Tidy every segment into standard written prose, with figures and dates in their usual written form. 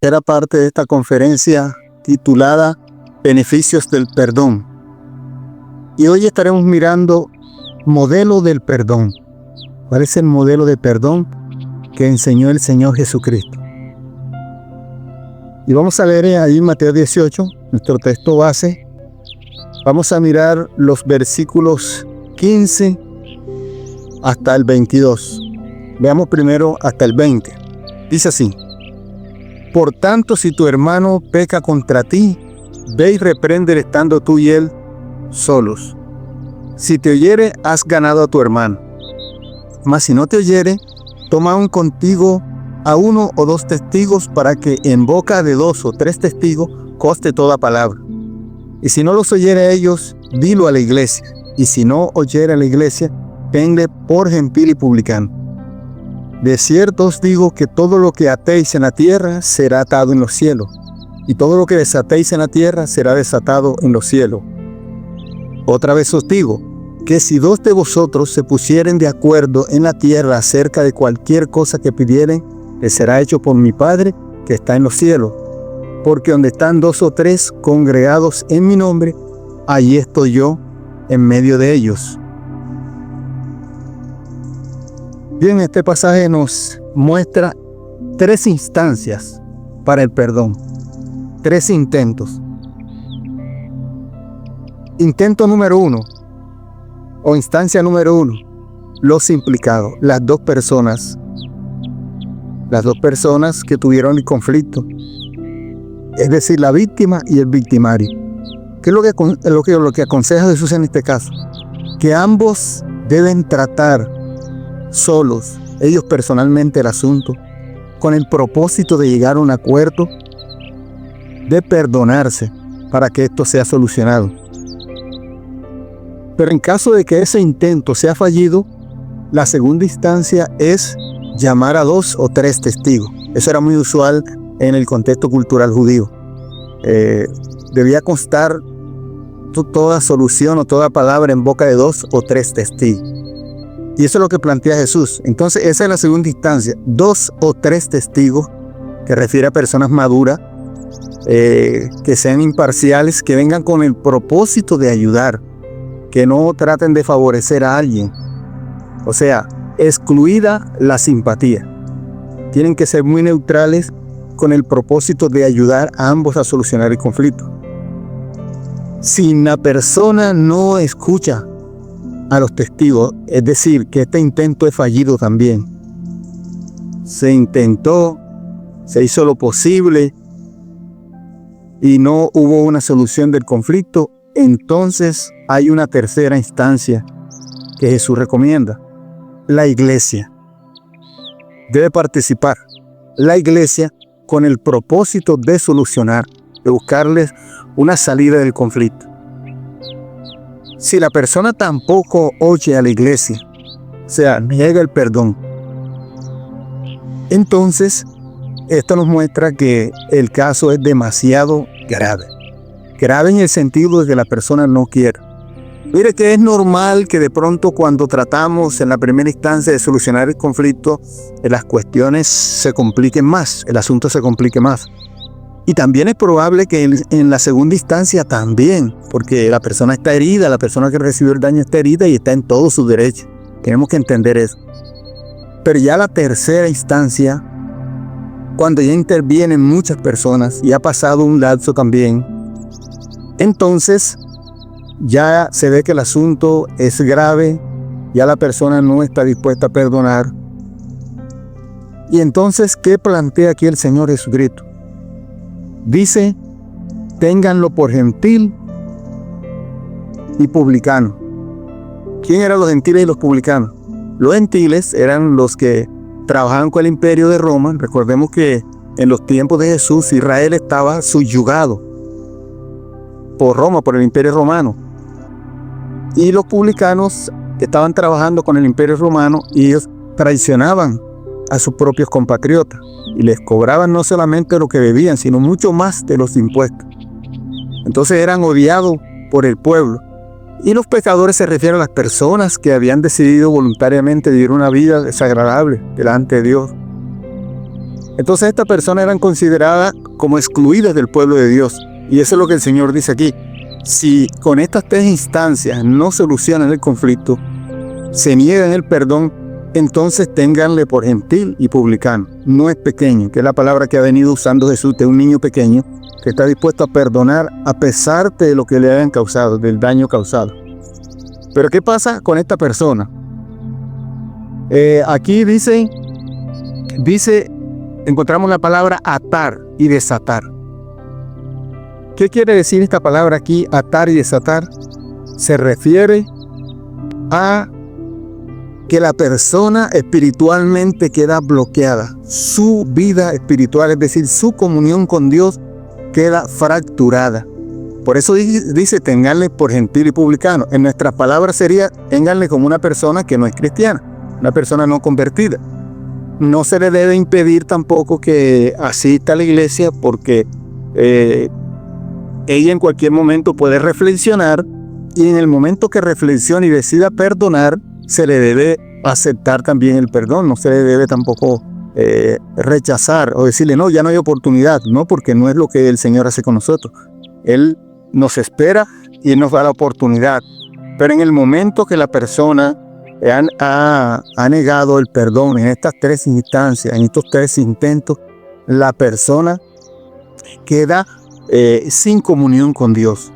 Era parte de esta conferencia titulada Beneficios del Perdón. Y hoy estaremos mirando modelo del perdón. ¿Cuál es el modelo de perdón que enseñó el Señor Jesucristo? Y vamos a leer ahí Mateo 18, nuestro texto base. Vamos a mirar los versículos 15 hasta el 22. Veamos primero hasta el 20. Dice así: Por tanto, si tu hermano peca contra ti, ve y repréndele estando tú y él solos. Si te oyere, has ganado a tu hermano. Mas si no te oyere, toma aún contigo a 1 o 2 testigos, para que en boca de 2 o 3 testigos conste toda palabra. Y si no los oyere a ellos, dilo a la iglesia. Y si no oyere a la iglesia, tenle por gentil y publicano. De cierto os digo que todo lo que atéis en la tierra será atado en los cielos, y todo lo que desatéis en la tierra será desatado en los cielos. Otra vez os digo, que si 2 de vosotros se pusieren de acuerdo en la tierra acerca de cualquier cosa que pidieren, les será hecho por mi Padre que está en los cielos. Porque donde están 2 o 3 congregados en mi nombre, allí estoy yo en medio de ellos. Bien, este pasaje nos muestra 3 instancias para el perdón. 3 intentos. Intento número 1, o instancia número 1, los implicados, las dos personas que tuvieron el conflicto, es decir, la víctima y el victimario. ¿Qué es lo que aconseja Jesús en este caso? Que ambos deben tratar solos, ellos personalmente, el asunto, con el propósito de llegar a un acuerdo, de perdonarse, para que esto sea solucionado. Pero en caso de que ese intento sea fallido, la segunda instancia es llamar a 2 o 3 testigos. Eso era muy usual en el contexto cultural judío. Debía constar toda solución o toda palabra en boca de 2 o 3 testigos. Y eso es lo que plantea Jesús. Entonces esa es la segunda instancia. 2 o 3 testigos, que refiere a personas maduras, que sean imparciales, que vengan con el propósito de ayudar, que no traten de favorecer a alguien. O sea, excluida la simpatía. Tienen que ser muy neutrales con el propósito de ayudar a ambos a solucionar el conflicto. Si la persona no escucha a los testigos, es decir, que este intento es fallido también. Se intentó, se hizo lo posible y no hubo una solución del conflicto, entonces hay una tercera instancia que Jesús recomienda. La iglesia debe participar. La iglesia con el propósito de solucionar, de buscarles una salida del conflicto. Si la persona tampoco oye a la iglesia, o sea, niega el perdón, entonces esto nos muestra que el caso es demasiado grave. Grave en el sentido de que la persona no quiere. Mire que es normal que de pronto cuando tratamos en la primera instancia de solucionar el conflicto, las cuestiones se compliquen más, el asunto se complique más. Y también es probable que en la segunda instancia también, porque la persona está herida, la persona que recibió el daño está herida y está en todo su derecho. Tenemos que entender eso. Pero ya la tercera instancia, cuando ya intervienen muchas personas y ha pasado un lapso también, entonces ya se ve que el asunto es grave, ya la persona no está dispuesta a perdonar. Y entonces, ¿qué plantea aquí el Señor Jesucristo? Dice, ténganlo por gentil y publicano. ¿Quién eran los gentiles y los publicanos? Los gentiles eran los que trabajaban con el imperio de Roma. Recordemos que en los tiempos de Jesús, Israel estaba subyugado por Roma, por el imperio romano. Y los publicanos estaban trabajando con el imperio romano y ellos traicionaban a sus propios compatriotas y les cobraban no solamente lo que debían, sino mucho más de los impuestos. Entonces eran odiados por el pueblo. Y los pecadores se refieren a las personas que habían decidido voluntariamente vivir una vida desagradable delante de Dios. Entonces estas personas eran consideradas como excluidas del pueblo de Dios. Y eso es lo que el Señor dice aquí. Si con estas tres instancias no solucionan el conflicto, se niegan el perdón, entonces ténganle por gentil y publicano. No es pequeño, que es la palabra que ha venido usando Jesús de un niño pequeño que está dispuesto a perdonar a pesar de lo que le hayan causado, del daño causado. Pero ¿qué pasa con esta persona? Aquí dice, encontramos la palabra atar y desatar. ¿Qué quiere decir esta palabra aquí, atar y desatar? Se refiere a que la persona espiritualmente queda bloqueada. Su vida espiritual, es decir, su comunión con Dios, queda fracturada. Por eso dice, ténganle por gentil y publicano. En nuestras palabras sería, ténganle como una persona que no es cristiana, una persona no convertida. No se le debe impedir tampoco que asista a la iglesia, porque ella en cualquier momento puede reflexionar, y en el momento que reflexione y decida perdonar, se le debe aceptar también el perdón. No se le debe tampoco rechazar o decirle, no, ya no hay oportunidad. No, porque no es lo que el Señor hace con nosotros. Él nos espera y Él nos da la oportunidad. Pero en el momento que la persona ha negado el perdón en estas tres instancias, en estos tres intentos, la persona queda sin comunión con Dios.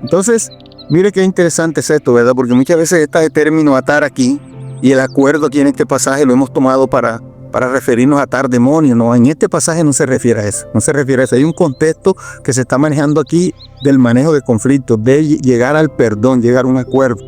Entonces, mire qué interesante es esto, ¿verdad? Porque muchas veces este término atar aquí, y el acuerdo aquí en este pasaje lo hemos tomado para referirnos a atar demonios. No, en este pasaje no se refiere a eso. No se refiere a eso. Hay un contexto que se está manejando aquí del manejo de conflictos, de llegar al perdón, llegar a un acuerdo.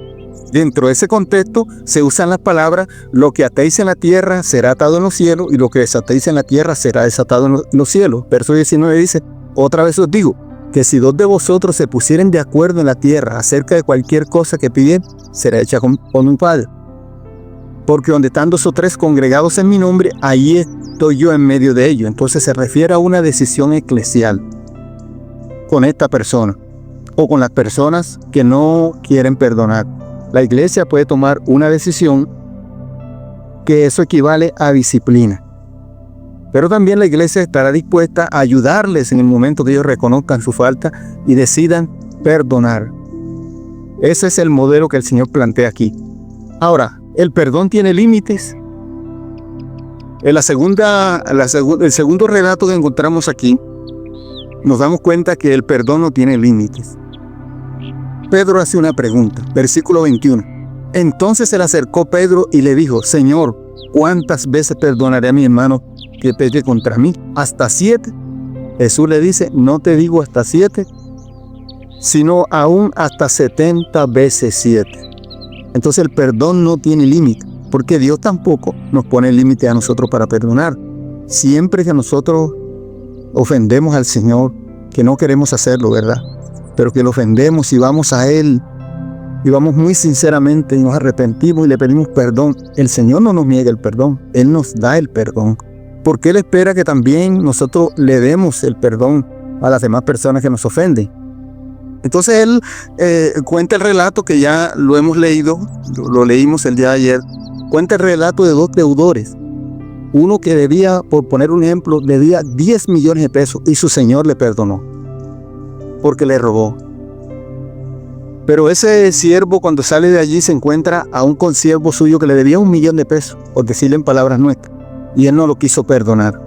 Dentro de ese contexto se usan las palabras: lo que atéis en la tierra será atado en los cielos, y lo que desatéis en la tierra será desatado en los cielos. Verso 19 dice, otra vez os digo, que si dos de vosotros se pusieren de acuerdo en la tierra acerca de cualquier cosa que piden, será hecha con un Padre. Porque donde están dos o tres congregados en mi nombre, ahí estoy yo en medio de ellos. Entonces se refiere a una decisión eclesial con esta persona, o con las personas que no quieren perdonar. La iglesia puede tomar una decisión que eso equivale a disciplina. Pero también la iglesia estará dispuesta a ayudarles en el momento que ellos reconozcan su falta y decidan perdonar. Ese es el modelo que el Señor plantea aquí. Ahora, ¿el perdón tiene límites? En el segundo relato que encontramos aquí, nos damos cuenta que el perdón no tiene límites. Pedro hace una pregunta, versículo 21. Entonces se le acercó Pedro y le dijo, Señor, ¿cuántas veces perdonaré a mi hermano que peque contra mí? ¿Hasta 7? Jesús le dice, no te digo hasta 7, sino aún hasta 70 veces 7. Entonces el perdón no tiene límite, porque Dios tampoco nos pone límite a nosotros para perdonar. Siempre que nosotros ofendemos al Señor, que no queremos hacerlo, ¿verdad? Pero que lo ofendemos y vamos a Él, y vamos muy sinceramente y nos arrepentimos y le pedimos perdón, el Señor no nos niega el perdón, Él nos da el perdón, porque Él espera que también nosotros le demos el perdón a las demás personas que nos ofenden. Entonces Él cuenta el relato que ya lo hemos leído, lo leímos el día de ayer. Cuenta el relato de dos deudores. Uno que debía, por poner un ejemplo, debía 10 millones de pesos y su señor le perdonó porque le robó. Pero ese siervo, cuando sale de allí, se encuentra a un consiervo suyo que le debía 1 millón de pesos, por decirle en palabras nuestras, y él no lo quiso perdonar.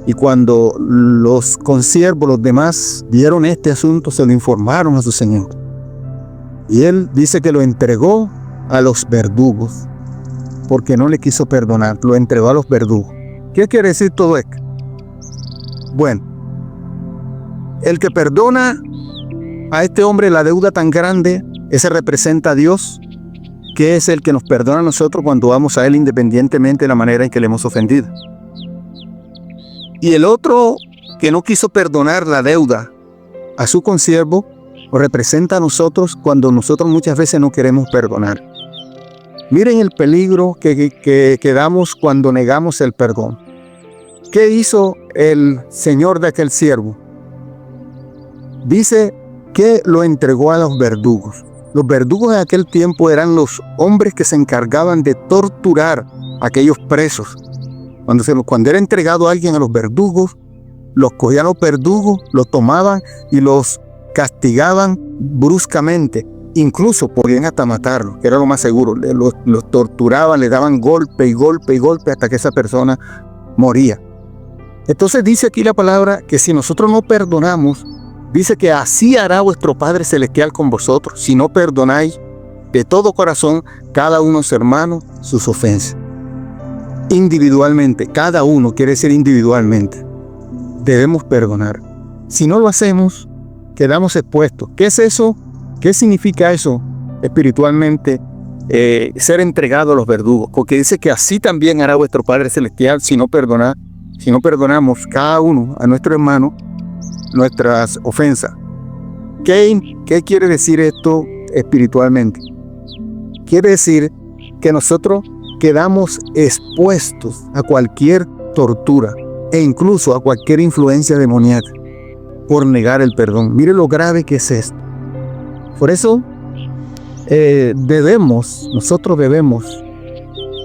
Y cuando los consiervos, los demás, vieron este asunto, se lo informaron a su señor. Y él dice que lo entregó a los verdugos, porque no le quiso perdonar, lo entregó a los verdugos. ¿Qué quiere decir todo esto? Bueno, el que perdona a este hombre la deuda tan grande, ese representa a Dios, que es el que nos perdona a nosotros cuando vamos a Él, independientemente de la manera en que le hemos ofendido. Y el otro que no quiso perdonar la deuda a su consiervo, representa a nosotros cuando nosotros muchas veces no queremos perdonar. Miren el peligro que damos cuando negamos el perdón. ¿Qué hizo el señor de aquel siervo? Dice que lo entregó a los verdugos. Los verdugos en aquel tiempo eran los hombres que se encargaban de torturar a aquellos presos Cuando era entregado a alguien a los verdugos, los cogían los verdugos, los tomaban y los castigaban bruscamente. Incluso podían hasta matarlos, que era lo más seguro. Los torturaban, le daban golpe y golpe y golpe hasta que esa persona moría. Entonces dice aquí la palabra que si nosotros no perdonamos, dice que así hará vuestro Padre Celestial con vosotros, si no perdonáis de todo corazón cada uno de sus hermanos sus ofensas. Individualmente, cada uno quiere decir individualmente. Debemos perdonar. Si no lo hacemos, quedamos expuestos. ¿Qué es eso? ¿Qué significa eso espiritualmente? Ser entregado a los verdugos. Porque dice que así también hará vuestro Padre Celestial si no perdonamos cada uno a nuestro hermano nuestras ofensas. ¿Qué quiere decir esto espiritualmente? Quiere decir que nosotros quedamos expuestos a cualquier tortura e incluso a cualquier influencia demoníaca por negar el perdón. Mire lo grave que es esto. Por eso nosotros debemos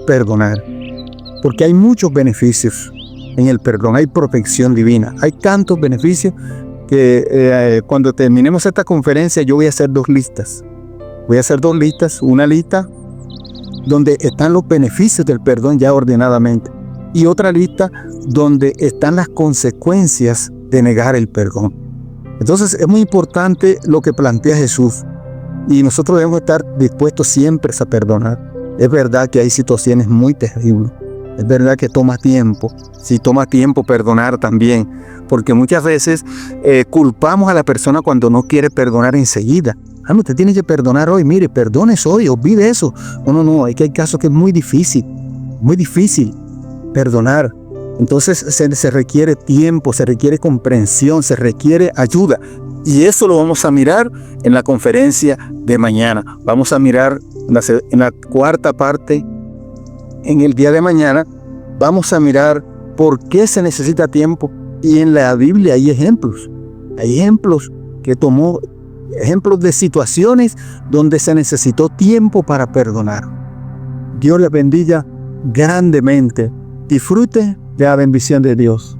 perdonar, porque hay muchos beneficios en el perdón, hay protección divina, hay tantos beneficios que cuando terminemos esta conferencia yo voy a hacer dos listas. Una lista donde están los beneficios del perdón ya ordenadamente, y otra lista donde están las consecuencias de negar el perdón. Entonces es muy importante lo que plantea Jesús, y nosotros debemos estar dispuestos siempre a perdonar. Es verdad que hay situaciones muy terribles, es verdad que toma tiempo, sí toma tiempo perdonar también, porque muchas veces culpamos a la persona cuando no quiere perdonar enseguida. Usted tiene que perdonar hoy, mire, perdones hoy, olvide eso. No, es que hay casos que es muy difícil perdonar. Entonces se requiere tiempo, se requiere comprensión, se requiere ayuda. Y eso lo vamos a mirar en la conferencia de mañana. Vamos a mirar en la cuarta parte, en el día de mañana, vamos a mirar por qué se necesita tiempo. Y en la Biblia hay ejemplos que tomó, ejemplos de situaciones donde se necesitó tiempo para perdonar. Dios les bendiga grandemente. Disfrute de la bendición de Dios.